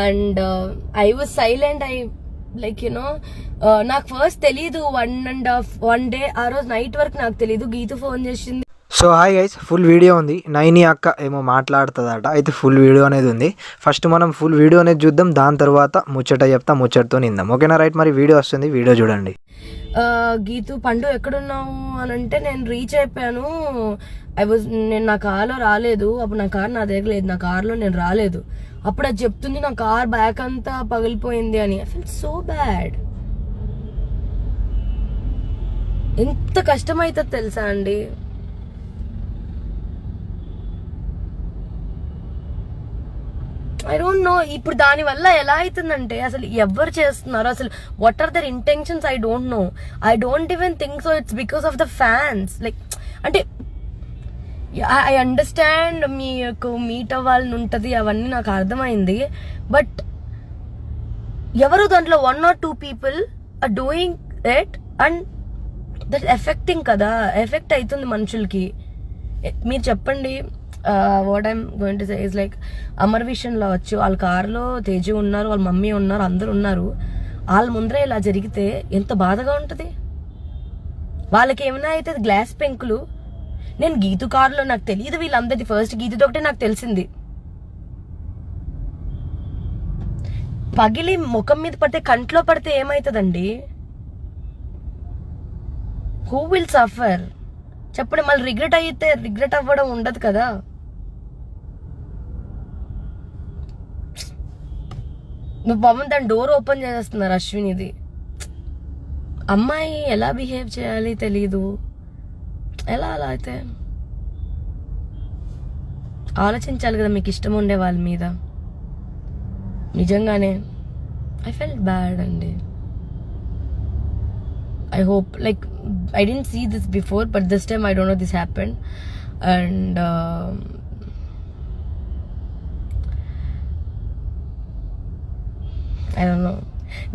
And I was silent. Like నాకు first తెలీదు 1 day ఆ రోజు నైట్ వరకు నాకు తెలీదు. గీతు ఫోన్ చేసింది. So hi guys, full video ఉంది. నైని అక్క ఏమో మాట్లాడుతుందట, అయితే ఫుల్ వీడియో అనేది ఉంది. ఫస్ట్ మనం ఫుల్ వీడియో అనేది చూద్దాం, దాని తర్వాత ముచ్చట చెప్తా, ముచ్చటతో నిందాం. ఓకేనా? రైట్, మరి వీడియో వస్తుంది, వీడియో చూడండి. గీతు పండు ఎక్కడున్నావు అని అంటే నేను రీచ్ అయిపోయాను. నేను నా కార్లో రాలేదు అప్పుడు, నా కార్ నా దగ్గర లేదు, నా కార్లో నేను రాలేదు. అప్పుడు అది చెప్తుంది నా కార్ బ్యాక్ అంతా పగిలిపోయింది అని. I feel so bad. ఎంత కష్టమవుతుంది తెలుసా అండి. ఐ డోంట్ నో ఇప్పుడు దాని వల్ల ఎలా అవుతుందంటే అసలు ఎవరు చేస్తున్నారు, అసలు what are their intentions, I don't know. I don't even think so it's because of the fans. Like అంటే ఐ అండర్స్టాండ్ మీకు మీట్ అవ్వాలని ఉంటుంది, అవన్నీ నాకు అర్థమైంది. బట్ ఎవరు దాంట్లో 1 or 2 people are doing it and that affecting కదా, ఎఫెక్ట్ అవుతుంది మనుషులకి. మీరు చెప్పండి. What I'm going to say is like Amar విషయంలో వచ్చు, వాళ్ళ కార్లో తేజు ఉన్నారు, వాళ్ళ మమ్మీ ఉన్నారు, అందరు ఉన్నారు. వాళ్ళ ముందరే ఇలా జరిగితే ఎంత బాధగా ఉంటుంది. వాళ్ళకి ఏమైనా అయితే గ్లాస్ పెంకులు. నేను గీతు కారులో నాకు తెలియదు వీళ్ళందరిది, ఫస్ట్ గీతుతో ఒకటే నాకు తెలిసింది. పగిలి ముఖం మీద పడితే, కంట్లో పడితే ఏమవుతుందండి? హూ విల్ సఫర్ చెప్పండి. మళ్ళీ రిగ్రెట్ అయితే రిగ్రెట్ అవ్వడం ఉండదు కదా. పాపం దాని డోర్ ఓపెన్ చేస్తున్నారు అశ్వినిది. అమ్మాయి ఎలా బిహేవ్ చేయాలి తెలీదు. ఎలా అలా అయితే ఆలోచించాలి కదా మీకు ఇష్టం ఉండే వాళ్ళ మీద. నిజంగానే ఐ ఫెల్ట్ బ్యాడ్ అండి. I hope, like, I didn't see this before, but this time I don't know this happened. And I don't know.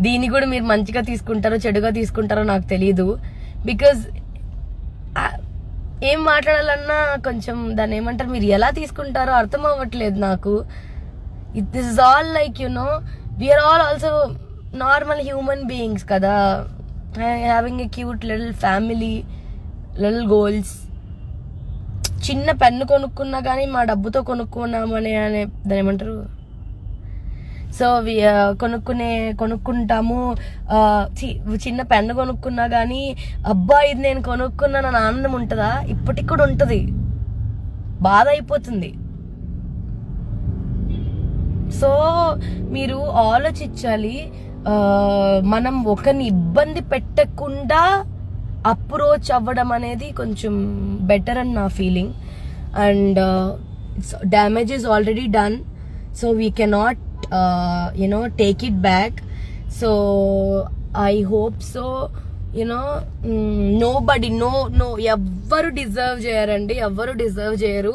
దీన్ని కూడా మీరు మంచిగా తీసుకుంటారో చెడుగా తీసుకుంటారో నాకు తెలీదు. బికాజ్ ఏం మాట్లాడాలన్నా కొంచెం దాన్ని ఏమంటారు, మీరు ఎలా తీసుకుంటారో అర్థం అవ్వట్లేదు నాకు. This is all like we're all also normal human beings కదా, having a cute little family, little goals. చిన్న పెన్ను కొనుక్కున్నా కానీ మా డబ్బుతో కొనుక్కున్నామని దాని ఏమంటారు, సో కొనుక్కుంటాము. చిన్న పెన్ను కొనుక్కున్నా కానీ అబ్బా ఇది నేను కొనుక్కున్నాను ఆనందం ఉంటుందా? ఇప్పటికి కూడా ఉంటుంది, బాధ అయిపోతుంది. సో మీరు ఆలోచించాలి. మనం ఒకరిని ఇబ్బంది పెట్టకుండా అప్రోచ్ అవ్వడం అనేది కొంచెం బెటర్ అని నా feeling. And damage is already done, so we cannot take it back. So I hope so nobody ఎవ్వరు డిజర్వ్ చేయరండి, ఎవ్వరు డిజర్వ్ చేయరు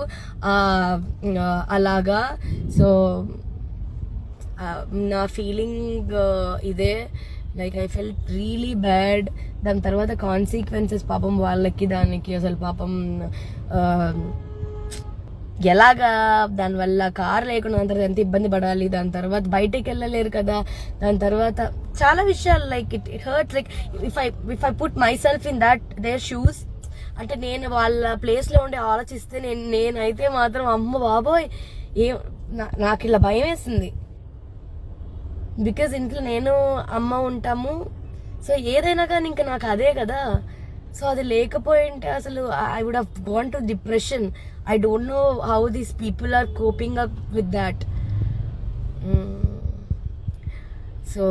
అలాగా. సో నా ఫీలింగ్ ఇదే. Like I felt really bad. దాని తర్వాత కాన్సిక్వెన్సెస్ పాపం వాళ్ళకి, దానికి అసలు పాపం ఎలాగా దానివల్ల కార్ లేకుండా దాని తర్వాత ఎంత ఇబ్బంది పడాలి, దాని తర్వాత బయటకి వెళ్ళలేరు కదా, దాని తర్వాత చాలా విషయాలు. Like it hurt. Like if I put my self in that their shoes, అంటే నేను వాళ్ళ ప్లేస్లో ఉండి ఆలోచిస్తే నేనైతే మాత్రం అమ్మ బాబోయ్ నాకు ఇలా భయం వేసింది. బికాజ్ ఇంట్లో నేను అమ్మ ఉంటాము, సో ఏదైనా కానీ ఇంకా నాకు అదే కదా. సో అది లేకపోయింటే అసలు I would have gone to depression. I don't know how these people are coping up with that. So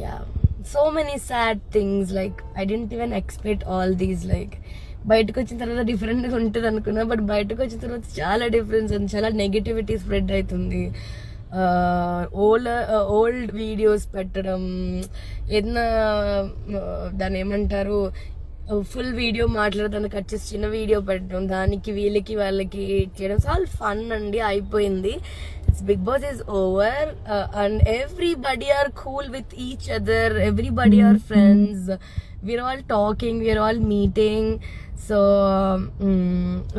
yeah, so many sad things. Like I don't even expect all these. Like బయటకు వచ్చిన తర్వాత డిఫరెంట్గా ఉంటుంది అనుకున్నా, but బయటకు వచ్చిన తర్వాత చాలా డిఫరెన్స్ ఉంది, చాలా నెగిటివిటీ స్ప్రెడ్ అవుతుంది. ఓల్డ్ వీడియోస్ పెట్టడం, ఏదైనా దాన్ని ఏమంటారు, ఫుల్ వీడియో మాట్లాడడానికి వచ్చేసి చిన్న వీడియో పెట్టడం, దానికి వీళ్ళకి వాళ్ళకి చేయడం, ఆల్ ఫన్ అండి. అయిపోయింది. Bigg Boss is over and everybody are cool with each other, everybody are friends, we're all talking, we're all meeting. So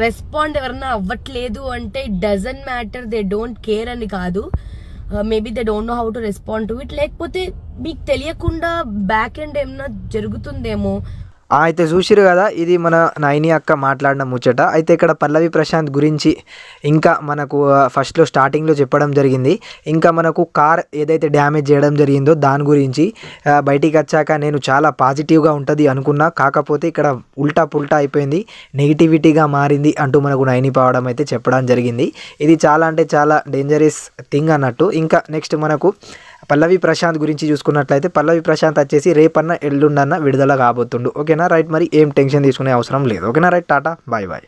respond ఎవరన్నా అవ్వట్లేదు అంటే it doesn't matter, they don't care అని కాదు. Maybe they don't know how to respond to it, లేకపోతే మీకు తెలియకుండా back end ఏమన్నా జరుగుతుందేమో. అయితే చూసిరు కదా, ఇది మన నైని అక్క మాట్లాడిన ముచ్చట. అయితే ఇక్కడ పల్లవి ప్రశాంత్ గురించి ఇంకా మనకు ఫస్ట్లో స్టార్టింగ్లో చెప్పడం జరిగింది. ఇంకా మనకు కార్ ఏదైతే డ్యామేజ్ చేయడం జరిగిందో దాని గురించి బయటికి వచ్చాక నేను చాలా పాజిటివ్గా ఉంటుంది అనుకున్నా, కాకపోతే ఇక్కడ ఉల్టా పుల్టా అయిపోయింది, నెగిటివిటీగా మారింది అంటూ మనకు నైని పోవడం అయితే చెప్పడం జరిగింది. ఇది చాలా అంటే చాలా డేంజరస్ థింగ్ అన్నట్టు. ఇంకా నెక్స్ట్ మనకు పల్లవి ప్రశాంత్ గురించి చూసుకున్నట్లయితే పల్లవి ప్రశాంత్ వచ్చేసి రేపన్న ఎల్లుండన్న విడుదల కాబోతుండు. ఓకేనా రైట్, మరి ఏం టెన్షన్ తీసుకునే అవసరం లేదు. ఓకేనా రైట్, టాటా బాయ్ బాయ్.